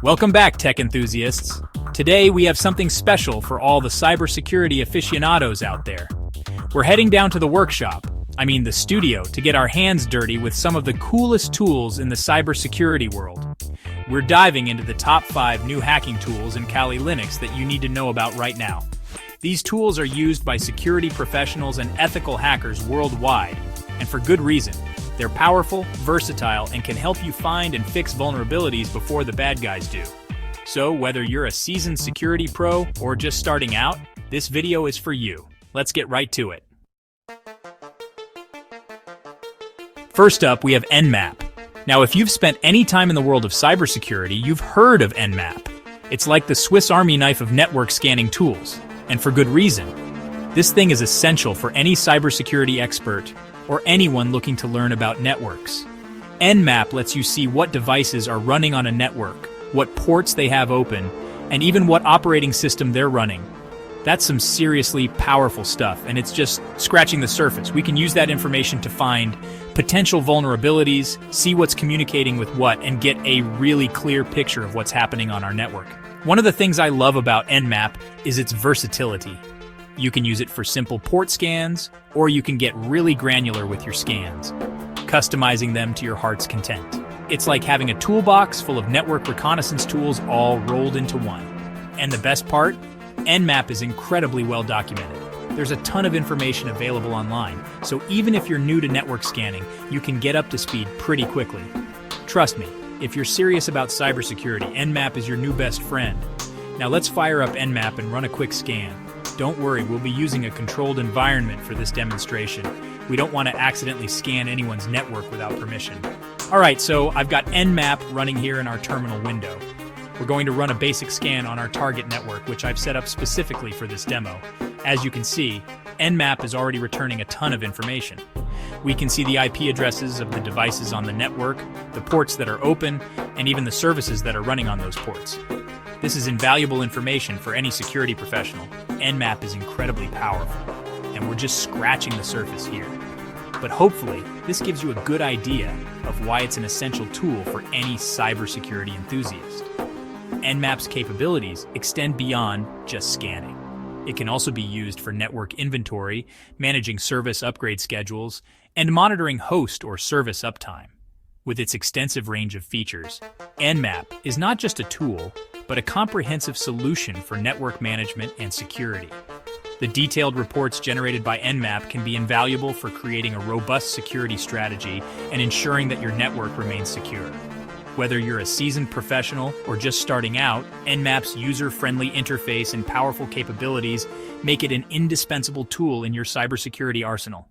Welcome back, tech enthusiasts. Today we have something special for all the cybersecurity aficionados out there. We're heading down to the workshop, the studio, to get our hands dirty with some of the coolest tools in the cybersecurity world. We're diving into the top 5 new hacking tools in Kali Linux that you need to know about right now. These tools are used by security professionals and ethical hackers worldwide, and for good reason. They're powerful, versatile, and can help you find and fix vulnerabilities before the bad guys do. So, whether you're a seasoned security pro or just starting out, this video is for you. Let's get right to it. First up, we have Nmap. Now, if you've spent any time in the world of cybersecurity, you've heard of Nmap. It's like the Swiss Army knife of network scanning tools, and for good reason. This thing is essential for any cybersecurity expert or anyone looking to learn about networks. Nmap lets you see what devices are running on a network, what ports they have open, and even what operating system they're running. That's some seriously powerful stuff, and it's just scratching the surface. We can use that information to find potential vulnerabilities, see what's communicating with what, and get a really clear picture of what's happening on our network. One of the things I love about Nmap is its versatility. You can use it for simple port scans, or you can get really granular with your scans, customizing them to your heart's content. It's like having a toolbox full of network reconnaissance tools all rolled into one. And the best part? Nmap is incredibly well documented. There's a ton of information available online, so even if you're new to network scanning, you can get up to speed pretty quickly. Trust me, if you're serious about cybersecurity, Nmap is your new best friend. Now let's fire up Nmap and run a quick scan. Don't worry, we'll be using a controlled environment for this demonstration. We don't want to accidentally scan anyone's network without permission. Alright, so I've got Nmap running here in our terminal window. We're going to run a basic scan on our target network, which I've set up specifically for this demo. As you can see, Nmap is already returning a ton of information. We can see the IP addresses of the devices on the network, the ports that are open, and even the services that are running on those ports. This is invaluable information for any security professional. Nmap is incredibly powerful, and we're just scratching the surface here. But hopefully, this gives you a good idea of why it's an essential tool for any cybersecurity enthusiast. Nmap's capabilities extend beyond just scanning. It can also be used for network inventory, managing service upgrade schedules, and monitoring host or service uptime. With its extensive range of features, Nmap is not just a tool, but a comprehensive solution for network management and security. The detailed reports generated by Nmap can be invaluable for creating a robust security strategy and ensuring that your network remains secure. Whether you're a seasoned professional or just starting out, Nmap's user-friendly interface and powerful capabilities make it an indispensable tool in your cybersecurity arsenal.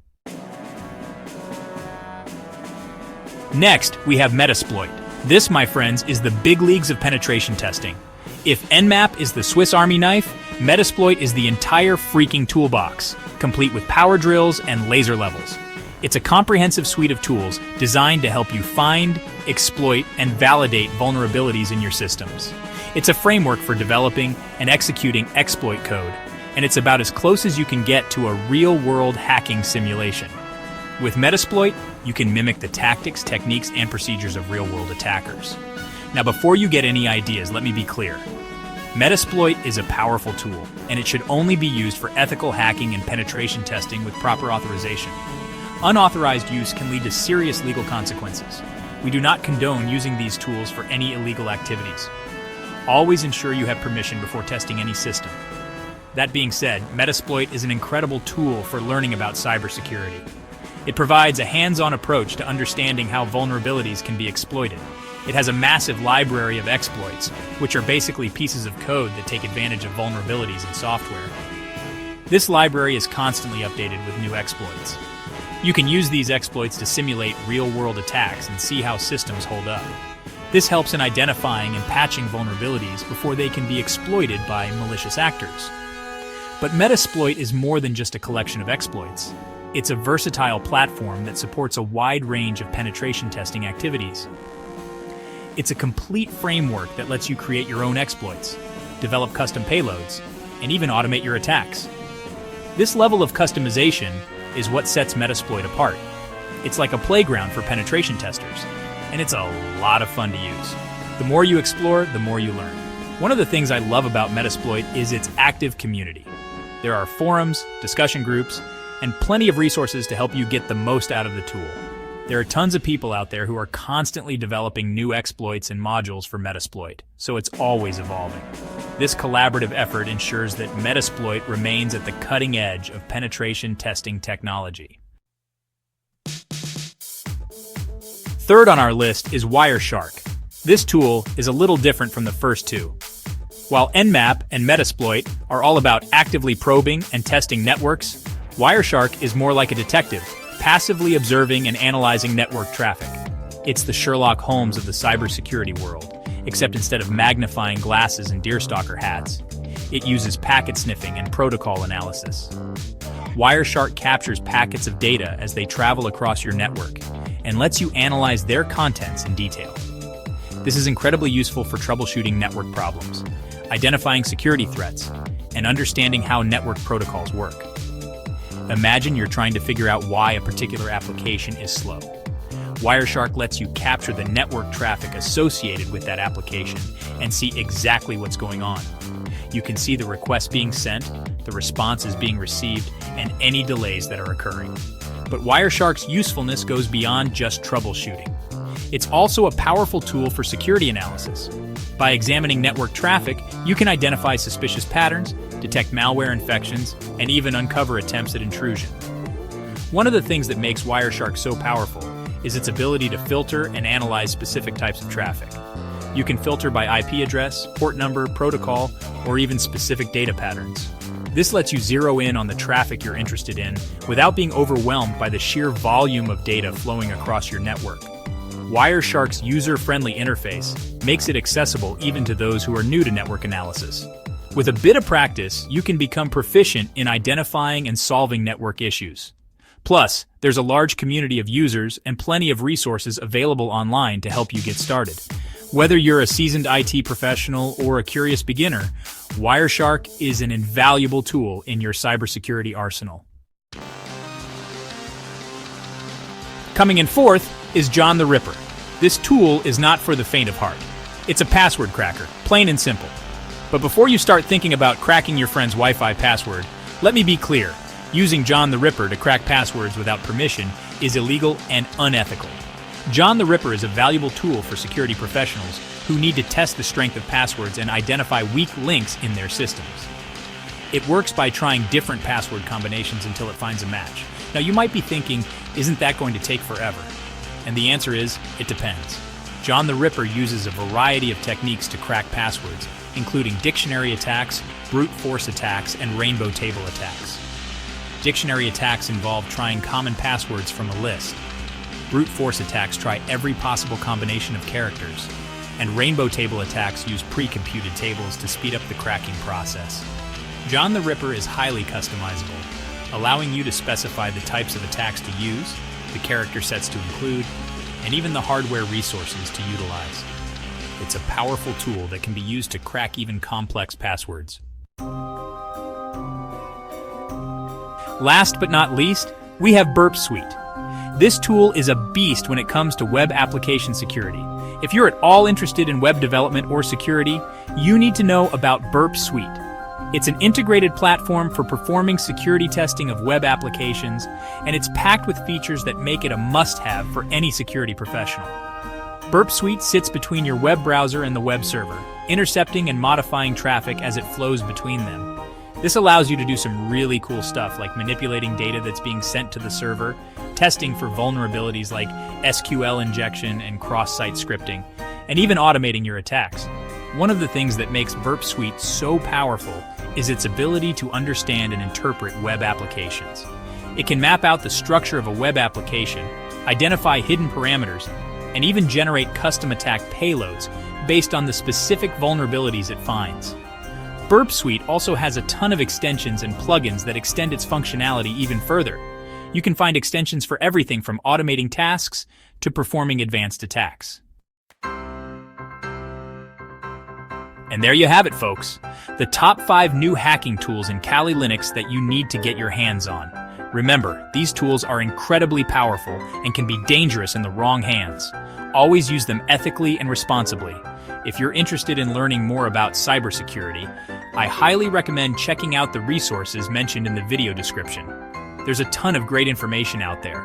Next, we have Metasploit. This, my friends, is the big leagues of penetration testing. If Nmap is the Swiss Army knife, Metasploit is the entire freaking toolbox, complete with power drills and laser levels. It's a comprehensive suite of tools designed to help you find, exploit, and validate vulnerabilities in your systems. It's a framework for developing and executing exploit code, and it's about as close as you can get to a real-world hacking simulation. With Metasploit, you can mimic the tactics, techniques, and procedures of real-world attackers. Now, before you get any ideas, let me be clear. Metasploit is a powerful tool, and it should only be used for ethical hacking and penetration testing with proper authorization. Unauthorized use can lead to serious legal consequences. We do not condone using these tools for any illegal activities. Always ensure you have permission before testing any system. That being said, Metasploit is an incredible tool for learning about cybersecurity. It provides a hands-on approach to understanding how vulnerabilities can be exploited. It has a massive library of exploits, which are basically pieces of code that take advantage of vulnerabilities in software. This library is constantly updated with new exploits. You can use these exploits to simulate real-world attacks and see how systems hold up. This helps in identifying and patching vulnerabilities before they can be exploited by malicious actors. But Metasploit is more than just a collection of exploits. It's a versatile platform that supports a wide range of penetration testing activities. It's a complete framework that lets you create your own exploits, develop custom payloads, and even automate your attacks. This level of customization is what sets Metasploit apart. It's like a playground for penetration testers, and it's a lot of fun to use. The more you explore, the more you learn. One of the things I love about Metasploit is its active community. There are forums, discussion groups, and plenty of resources to help you get the most out of the tool. There are tons of people out there who are constantly developing new exploits and modules for Metasploit, so it's always evolving. This collaborative effort ensures that Metasploit remains at the cutting edge of penetration testing technology. Third on our list is Wireshark. This tool is a little different from the first two. While Nmap and Metasploit are all about actively probing and testing networks, Wireshark is more like a detective, passively observing and analyzing network traffic. It's the Sherlock Holmes of the cybersecurity world, except instead of magnifying glasses and deerstalker hats, it uses packet sniffing and protocol analysis. Wireshark captures packets of data as they travel across your network and lets you analyze their contents in detail. This is incredibly useful for troubleshooting network problems, identifying security threats, and understanding how network protocols work. Imagine you're trying to figure out why a particular application is slow. Wireshark lets you capture the network traffic associated with that application and see exactly what's going on. You can see the requests being sent, the responses being received, and any delays that are occurring. But Wireshark's usefulness goes beyond just troubleshooting. It's also a powerful tool for security analysis. By examining network traffic, you can identify suspicious patterns, detect malware infections, and even uncover attempts at intrusion. One of the things that makes Wireshark so powerful is its ability to filter and analyze specific types of traffic. You can filter by IP address, port number, protocol, or even specific data patterns. This lets you zero in on the traffic you're interested in without being overwhelmed by the sheer volume of data flowing across your network. Wireshark's user-friendly interface makes it accessible even to those who are new to network analysis. With a bit of practice, you can become proficient in identifying and solving network issues. Plus, there's a large community of users and plenty of resources available online to help you get started. Whether you're a seasoned IT professional or a curious beginner, Wireshark is an invaluable tool in your cybersecurity arsenal. Coming in fourth is John the Ripper. This tool is not for the faint of heart. It's a password cracker, plain and simple. But before you start thinking about cracking your friend's Wi-Fi password, let me be clear. Using John the Ripper to crack passwords without permission is illegal and unethical. John the Ripper is a valuable tool for security professionals who need to test the strength of passwords and identify weak links in their systems. It works by trying different password combinations until it finds a match. Now you might be thinking, isn't that going to take forever? And the answer is, it depends. John the Ripper uses a variety of techniques to crack passwords, including dictionary attacks, brute force attacks, and rainbow table attacks. Dictionary attacks involve trying common passwords from a list. Brute force attacks try every possible combination of characters. And rainbow table attacks use pre-computed tables to speed up the cracking process. John the Ripper is highly customizable, allowing you to specify the types of attacks to use, the character sets to include, and even the hardware resources to utilize. It's a powerful tool that can be used to crack even complex passwords. Last but not least, we have Burp Suite. This tool is a beast when it comes to web application security. If you're at all interested in web development or security, you need to know about Burp Suite. It's an integrated platform for performing security testing of web applications, and it's packed with features that make it a must-have for any security professional. Burp Suite sits between your web browser and the web server, intercepting and modifying traffic as it flows between them. This allows you to do some really cool stuff like manipulating data that's being sent to the server, testing for vulnerabilities like SQL injection and cross-site scripting, and even automating your attacks. One of the things that makes Burp Suite so powerful is its ability to understand and interpret web applications. It can map out the structure of a web application, identify hidden parameters, and even generate custom attack payloads based on the specific vulnerabilities it finds. Burp Suite also has a ton of extensions and plugins that extend its functionality even further. You can find extensions for everything from automating tasks to performing advanced attacks. And there you have it, folks. The top 5 new hacking tools in Kali Linux that you need to get your hands on. Remember, these tools are incredibly powerful and can be dangerous in the wrong hands. Always use them ethically and responsibly. If you're interested in learning more about cybersecurity, I highly recommend checking out the resources mentioned in the video description. There's a ton of great information out there,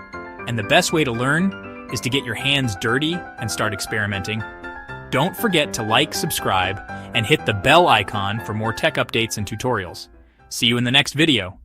and the best way to learn is to get your hands dirty and start experimenting. Don't forget to like, subscribe, and hit the bell icon for more tech updates and tutorials. See you in the next video.